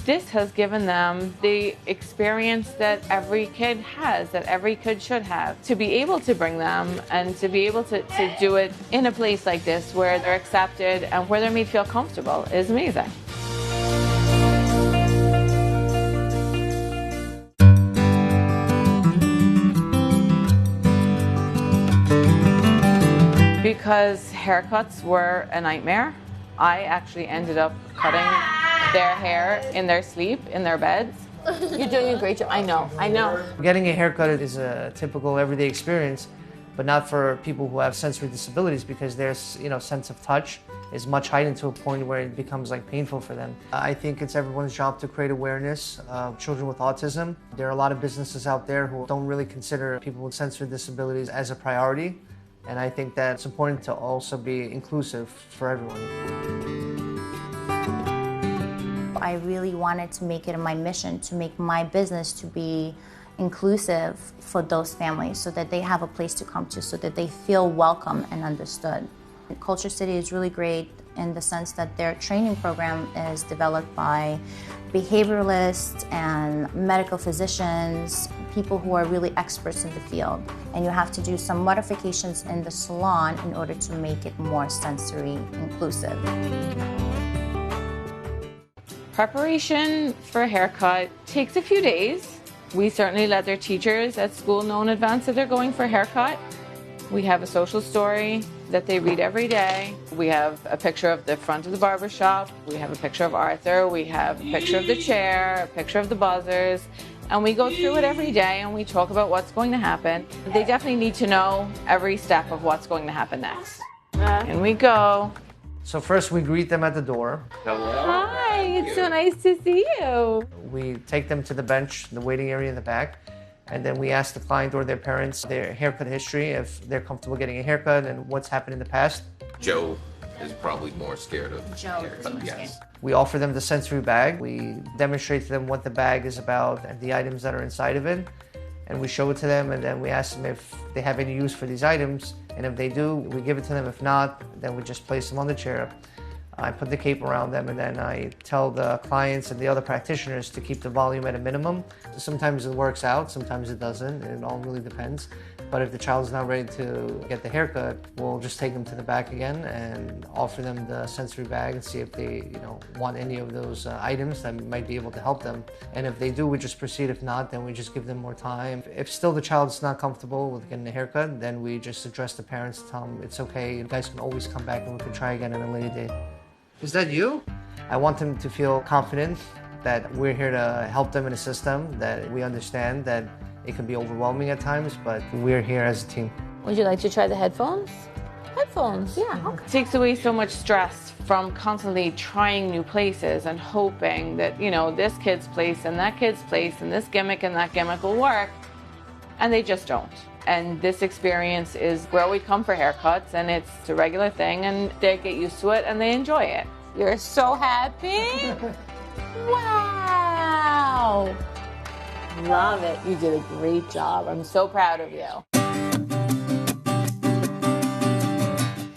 This has given them the experience that every kid has, that every kid should have. To be able to bring them and to be able to do it in a place like this where they're accepted and where they're made feel comfortable is amazing. Because haircuts were a nightmare, I actually ended up cutting their hair in their sleep, in their beds. You're doing a great job. I know. Getting a haircut is a typical everyday experience, but not for people who have sensory disabilities, because their sense of touch is much heightened to a point where it becomes like painful for them. I think it's everyone's job to create awareness of children with autism. There are a lot of businesses out there who don't really consider people with sensory disabilities as a priority. And I think that it's important to also be inclusive for everyone. I really wanted to make it my mission to make my business to be inclusive for those families so that they have a place to come to, so that they feel welcome and understood. Culture City is really great in the sense that their training program is developed by behavioralists and medical physicians, people who are really experts in the field. And you have to do some modifications in the salon in order to make it more sensory inclusive. Preparation for a haircut takes a few days. We certainly let their teachers at school know in advance that they're going for a haircut. We have a social story that they read every day. We have a picture of the front of the barbershop. We have a picture of Arthur. We have a picture of the chair, a picture of the buzzers. And we go through it every day and we talk about what's going to happen. They definitely need to know every step of what's going to happen next. And we go. So first we greet them at the door. Hi, it's so nice to see you. We take them to the bench, the waiting area in the back. And then we ask the client or their parents their haircut history, if they're comfortable getting a haircut and what's happened in the past. Joe is probably more scared of haircut, yes. We offer them the sensory bag. We demonstrate to them what the bag is about and the items that are inside of it. And we show it to them, and then we ask them if they have any use for these items. And if they do, we give it to them. If not, then we just place them on the chair. I put the cape around them, and then I tell the clients and the other practitioners to keep the volume at a minimum. Sometimes it works out, sometimes it doesn't. It all really depends. But if the child's not ready to get the haircut, we'll just take them to the back again and offer them the sensory bag and see if they, want any of those items that might be able to help them. And if they do, we just proceed. If not, then we just give them more time. If still the child's not comfortable with getting a haircut, then we just address the parents, tell them it's okay. You guys can always come back and we can try again at a later date. Is that you? I want them to feel confident that we're here to help them in a system, that we understand that it can be overwhelming at times, but we're here as a team. Would you like to try the headphones? Headphones, yeah. Okay. It takes away so much stress from constantly trying new places and hoping that, this kid's place and that kid's place and this gimmick and that gimmick will work, and they just don't. And this experience is where we come for haircuts, and it's a regular thing, and they get used to it and they enjoy it. You're so happy? Wow! Love it. You did a great job. I'm so proud of you.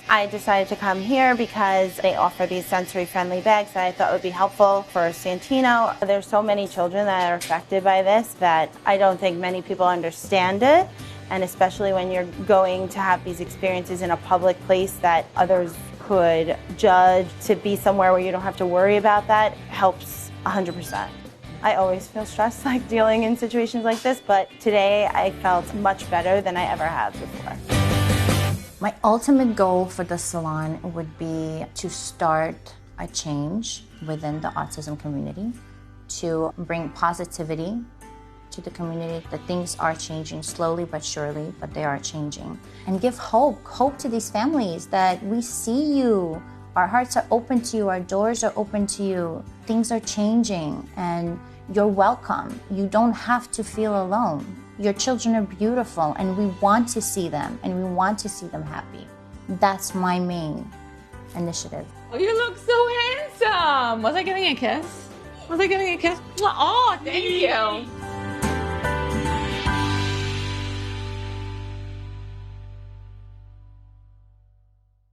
I decided to come here because they offer these sensory-friendly bags that I thought would be helpful for Santino. There's so many children that are affected by this that I don't think many people understand it. And especially when you're going to have these experiences in a public place that others could judge, to be somewhere where you don't have to worry about that helps 100%. I always feel stressed dealing in situations like this, but today I felt much better than I ever have before. My ultimate goal for the salon would be to start a change within the autism community, to bring positivity to the community, that things are changing slowly but surely, but they are changing. And give hope to these families that we see you, our hearts are open to you, our doors are open to you, things are changing and you're welcome. You don't have to feel alone. Your children are beautiful and we want to see them and we want to see them happy. That's my main initiative. Oh, you look so handsome. Was I getting a kiss? Oh, thank you.